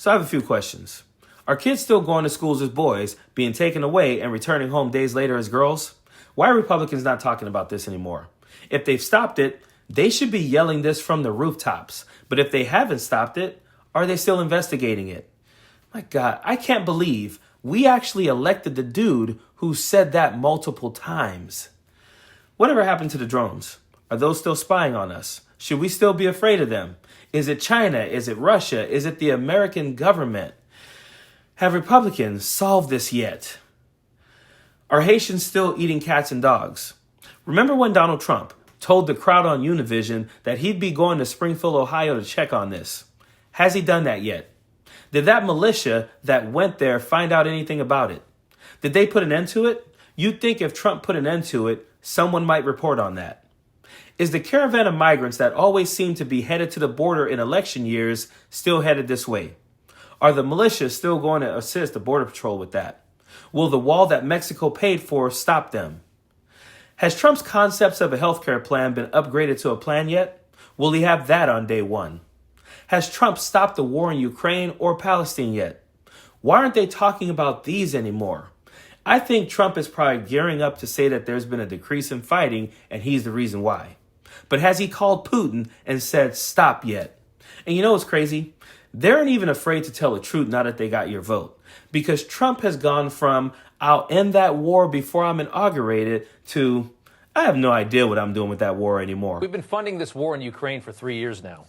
So I have a few questions. Are kids still going to schools as boys, being taken away and returning home days later as girls? Why are Republicans not talking about this anymore? If they've stopped it, they should be yelling this from the rooftops. But if they haven't stopped it, are they still investigating it? My God, I can't believe we actually elected the dude who said that multiple times. Whatever happened to the drones? Are those still spying on us? Should we still be afraid of them? Is it China? Is it Russia? Is it the American government? Have Republicans solved this yet? Are Haitians still eating cats and dogs? Remember when Donald Trump told the crowd on Univision that he'd be going to Springfield, Ohio to check on this? Has he done that yet? Did that militia that went there find out anything about it? Did they put an end to it? You'd think if Trump put an end to it, someone might report on that. Is the caravan of migrants that always seem to be headed to the border in election years still headed this way? Are the militia still going to assist the Border Patrol with that? Will the wall that Mexico paid for stop them? Has Trump's concepts of a healthcare plan been upgraded to a plan yet? Will he have that on day one? Has Trump stopped the war in Ukraine or Palestine yet? Why aren't they talking about these anymore? I think Trump is probably gearing up to say that there's been a decrease in fighting and he's the reason why. But has he called Putin and said stop yet? And you know what's crazy? They aren't even afraid to tell the truth now that they got your vote. Because Trump has gone from I'll end that war before I'm inaugurated to I have no idea what I'm doing with that war anymore. We've been funding this war in Ukraine for 3 years now.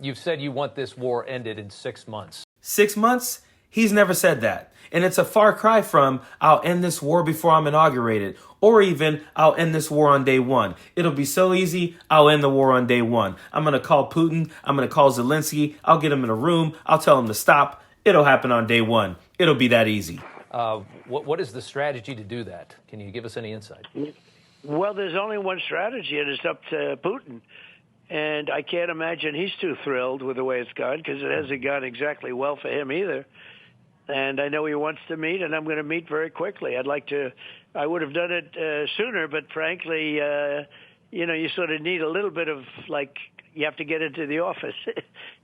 You've said you want this war ended in 6 months. 6 months? He's never said that. And it's a far cry from I'll end this war before I'm inaugurated, or even I'll end this war on day one. It'll be so easy. I'll end the war on day one. I'm going to call Putin. I'm going to call Zelensky. I'll get him in a room. I'll tell him to stop. It'll happen on day one. It'll be that easy. What is the strategy to do that? Can you give us any insight? Well, there's only one strategy, and it's up to Putin. And I can't imagine he's too thrilled with the way it's gone, because it hasn't gone exactly well for him either. And I know he wants to meet, and I'm going to meet very quickly. I would have done it sooner, but frankly, you sort of need a little bit of, you have to get into the office.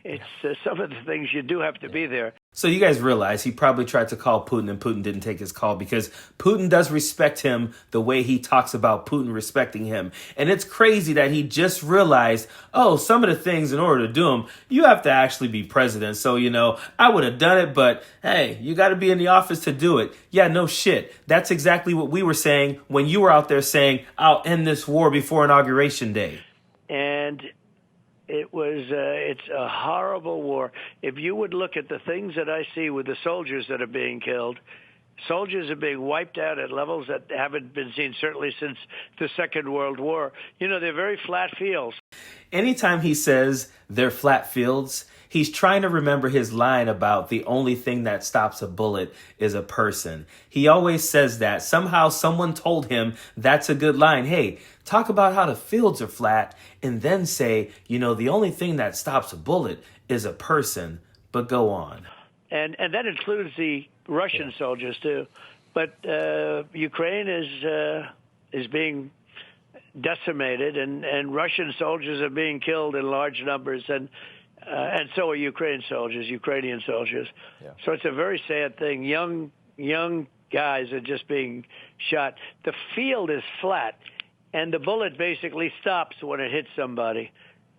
It's some of the things you do have to be there. So you guys realize he probably tried to call Putin and Putin didn't take his call because Putin does respect him the way he talks about Putin respecting him. And it's crazy that he just realized, some of the things in order to do them, you have to actually be president. So, I would have done it, but hey, you got to be in the office to do it. Yeah, no shit. That's exactly what we were saying when you were out there saying, I'll end this war before Inauguration Day. And it's a horrible war. If you would look at the things that I see with the soldiers that are being killed, soldiers are being wiped out at levels that haven't been seen certainly since the Second World War. They're very flat fields. Anytime he says they're flat fields, he's trying to remember his line about the only thing that stops a bullet is a person. He always says that. Somehow someone told him that's a good line. Hey, talk about how the fields are flat and then say, the only thing that stops a bullet is a person. But go on. And that includes the Russian soldiers, too. But Ukraine is being decimated, and Russian soldiers are being killed in large numbers, and so are Ukrainian soldiers. Yeah. So it's a very sad thing. Young guys are just being shot. The field is flat, and the bullet basically stops when it hits somebody,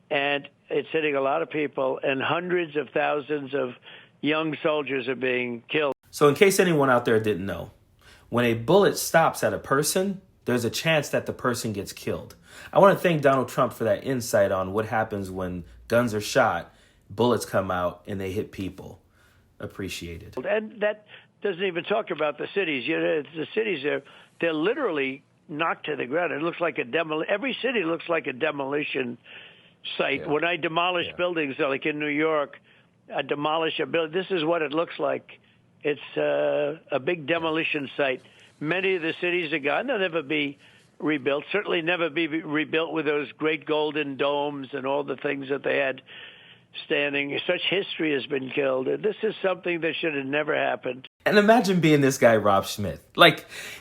and it's hitting a lot of people, and hundreds of thousands of young soldiers are being killed. So in case anyone out there didn't know, when a bullet stops at a person, there's a chance that the person gets killed. I want to thank Donald Trump for that insight on what happens when guns are shot, bullets come out, and they hit people. Appreciate it. And that doesn't even talk about the cities. The cities, they're literally knocked to the ground. It looks like every city looks like a demolition site. Yeah. When I demolish buildings, like in New York, I demolish a building. This is what it looks like. It's a big demolition site. Many of the cities are gone. They'll never be rebuilt, certainly never be rebuilt with those great golden domes and all the things that they had standing. Such history has been killed. And this is something that should have never happened. And imagine being this guy, Rob Schmidt.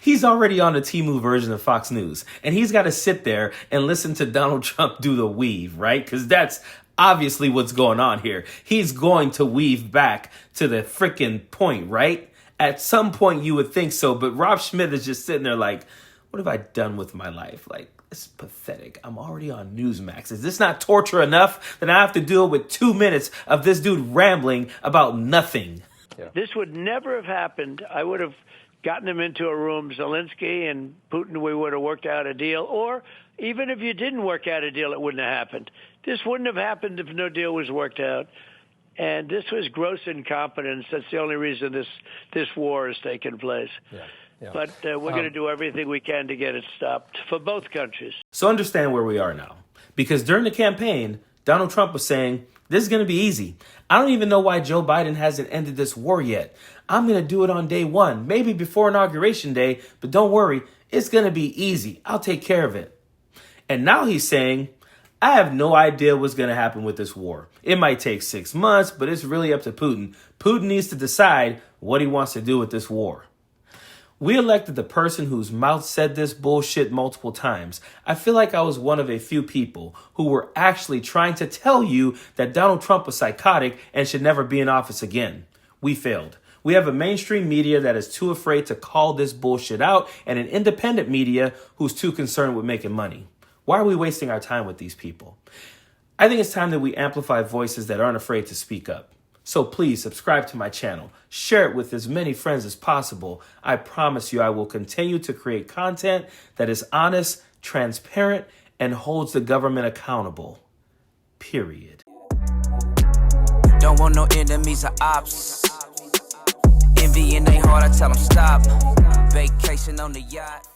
He's already on the Temu version of Fox News. And he's got to sit there and listen to Donald Trump do the weave, right? Because that's obviously what's going on here. He's going to weave back to the freaking point, right? At some point you would think so, but Rob Schmidt is just sitting there like, what have I done with my life? Like, it's pathetic. I'm already on Newsmax. Is this not torture enough that I have to deal with 2 minutes of this dude rambling about nothing? Yeah. This would never have happened. I would have gotten him into a room, Zelensky and Putin, we would have worked out a deal. Or even if you didn't work out a deal, it wouldn't have happened. This wouldn't have happened if no deal was worked out. And this was gross incompetence. That's the only reason this war has taken place. Yeah. Yeah. But we're going to do everything we can to get it stopped for both countries. So understand where we are now. Because during the campaign, Donald Trump was saying, this is going to be easy. I don't even know why Joe Biden hasn't ended this war yet. I'm going to do it on day one, maybe before Inauguration Day, but don't worry, it's going to be easy. I'll take care of it. And now he's saying, I have no idea what's going to happen with this war. It might take 6 months, but it's really up to Putin. Putin needs to decide what he wants to do with this war. We elected the person whose mouth said this bullshit multiple times. I feel like I was one of a few people who were actually trying to tell you that Donald Trump was psychotic and should never be in office again. We failed. We have a mainstream media that is too afraid to call this bullshit out and an independent media who's too concerned with making money. Why are we wasting our time with these people? I think it's time that we amplify voices that aren't afraid to speak up. So please subscribe to my channel. Share it with as many friends as possible. I promise you I will continue to create content that is honest, transparent, and holds the government accountable. Period. Don't want no enemies or ops. Envy in their heart, I tell them stop. Vacation on the yacht.